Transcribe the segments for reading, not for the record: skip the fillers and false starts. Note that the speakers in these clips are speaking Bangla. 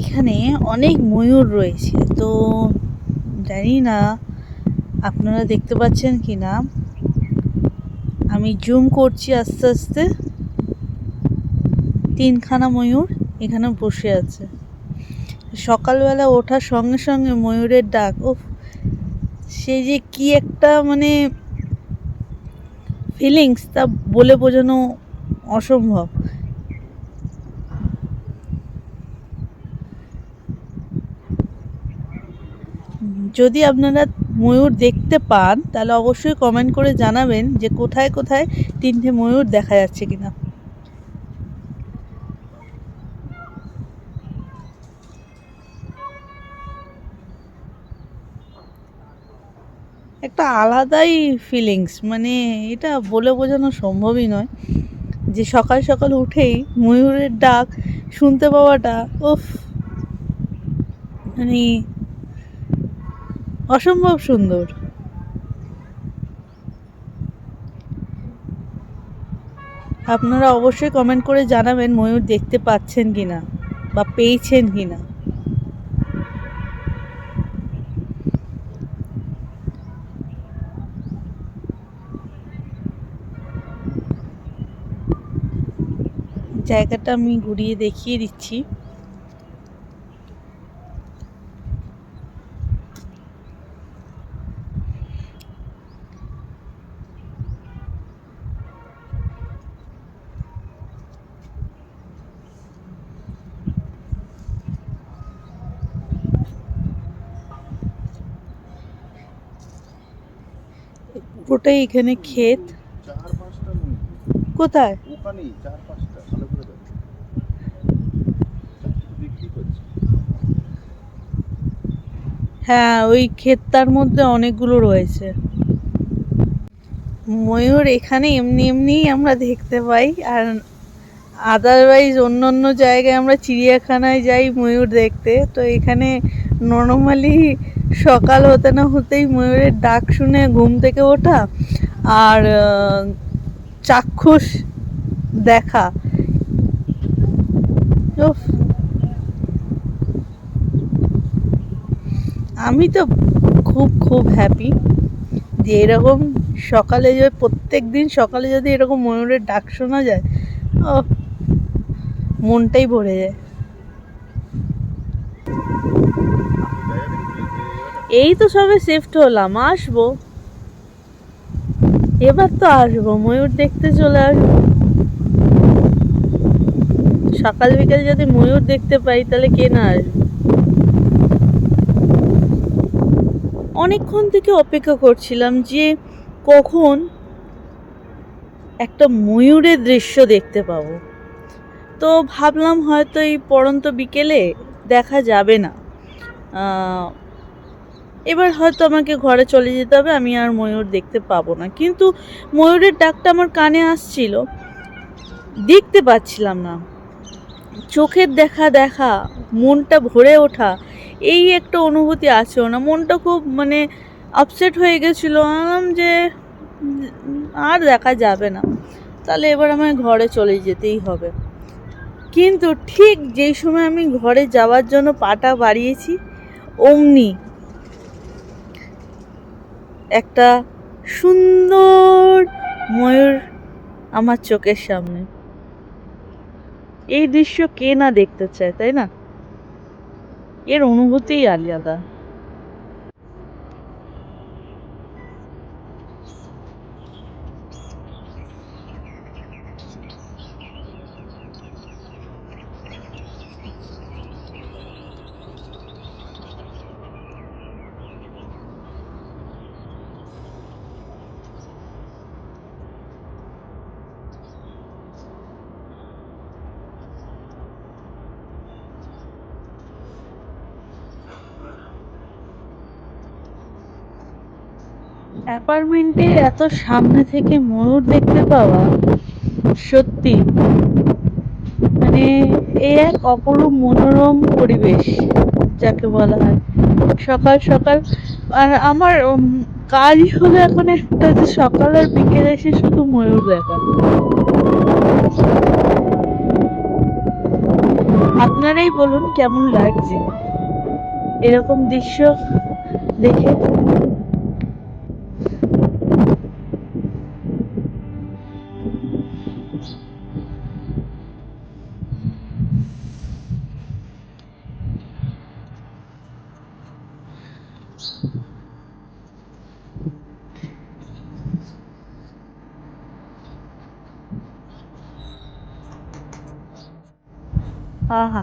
এখানে অনেক ময়ূর রয়েছে, তো জানি না আপনারা দেখতে পাচ্ছেন কি না। আমি জুম করছি আস্তে আস্তে। 3খানা ময়ূর এখানে বসে আছে। সকালবেলা ওঠার সঙ্গে সঙ্গে ময়ূরের ডাক, সে যে কি একটা মানে ফিলিংস, তা বলে বোঝানো অসম্ভব। যদি আপনারা ময়ূর দেখতে পান তাহলে অবশ্যই কমেন্ট করে জানাবেন যে কোথায় কোথায় 3টে ময়ূর দেখা যাচ্ছে কিনা। একটা আলাদাই ফিলিংস, মানে এটা বলে বোঝানো সম্ভবই নয় যে সকাল সকাল উঠেই ময়ূরের ডাক শুনতে পাওয়াটা মানে অসম্ভব সুন্দর। আপনারা অবশ্যই কমেন্ট করে জানাবেন ময়ূর দেখতে পাচ্ছেন কিনা বা পেয়েছেন কিনা। জায়গাটা আমি ঘুরিয়ে দেখিয়ে দিচ্ছি। পুরোটাই এখানে ক্ষেত। কোথায়? হ্যাঁ, ওই ক্ষেতটার মধ্যে অনেকগুলো রয়েছে ময়ূর। এখানে এমনি এমনিই আমরা দেখতে পাই, আর আদারওয়াইজ অন্য অন্য জায়গায় আমরা চিড়িয়াখানায় যাই ময়ূর দেখতে, তো এখানে নর্মালি সকাল হতে না হতেই ময়ূরের ডাক শুনে ঘুম থেকে ওঠা আর চাক্ষুষ দেখা, আমি তো খুব খুব হ্যাপি যে এরকম সকালে, যে প্রত্যেক দিন সকালে যদি এরকম ময়ূরের ডাক শোনা যায়, মনটাই ভরে যায়। এই তো সবে শিফট হলাম, আসবো এবার, তো আসবো ময়ূর দেখতে চলে আসবো। সকাল বিকেল যদি ময়ূর দেখতে পাই তাহলে কে না আসবে। অনেকক্ষণ থেকে অপেক্ষা করছিলাম যে কখন একটা ময়ূরের দৃশ্য দেখতে পাবো, তো ভাবলাম হয়তো এই পড়ন্ত বিকেলে দেখা যাবে না, এবার হয়তো আমাকে ঘরে চলে যেতে হবে, আমি আর ময়ূর দেখতে পাবো না। কিন্তু ময়ূরের ডাকটা আমার কানে আসছিল, দেখতে পাচ্ছিলাম না। চোখের দেখা মনটা ভরে ওঠা, এই একটা অনুভূতি আছে না, মনটা খুব মানে আপসেট হয়ে গেছিলো। আনলাম যে আর দেখা যাবে না, তাহলে এবার আমায় ঘরে চলে যেতেই হবে। কিন্তু ঠিক যেই সময় আমি ঘরে যাওয়ার জন্য পাটা বাড়িয়েছি, অমনি একটা সুন্দর ময়ূর আমার চোখের সামনে। এই দৃশ্য কে না দেখতে চায়, তাই না? এর অনুভূতিই আলাদা। অ্যাপার্টমেন্টে এত সামনে থেকে ময়ূর দেখতে পাওয়া সত্যি মানে এ এক অপরূপ মনোরম পরিবেশ যাকে বলা হয়। সকাল সকাল, আর আমার কাজই হলো এখন একটা, যে সকাল আর বিকেলে এসে শুধু ময়ূর দেখা। আপনারাই বলুন কেমন লাগছে এরকম দৃশ্য দেখে। আহা,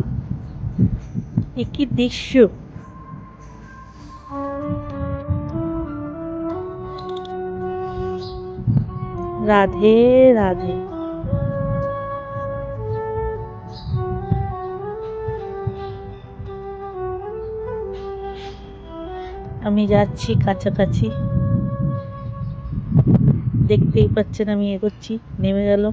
এ কি দৃশ্য! রাধে রাধে। আমি যাচ্ছি কাছাকাছি, দেখতেই পাচ্ছেন আমি এগোচ্ছি, নেমে গেল।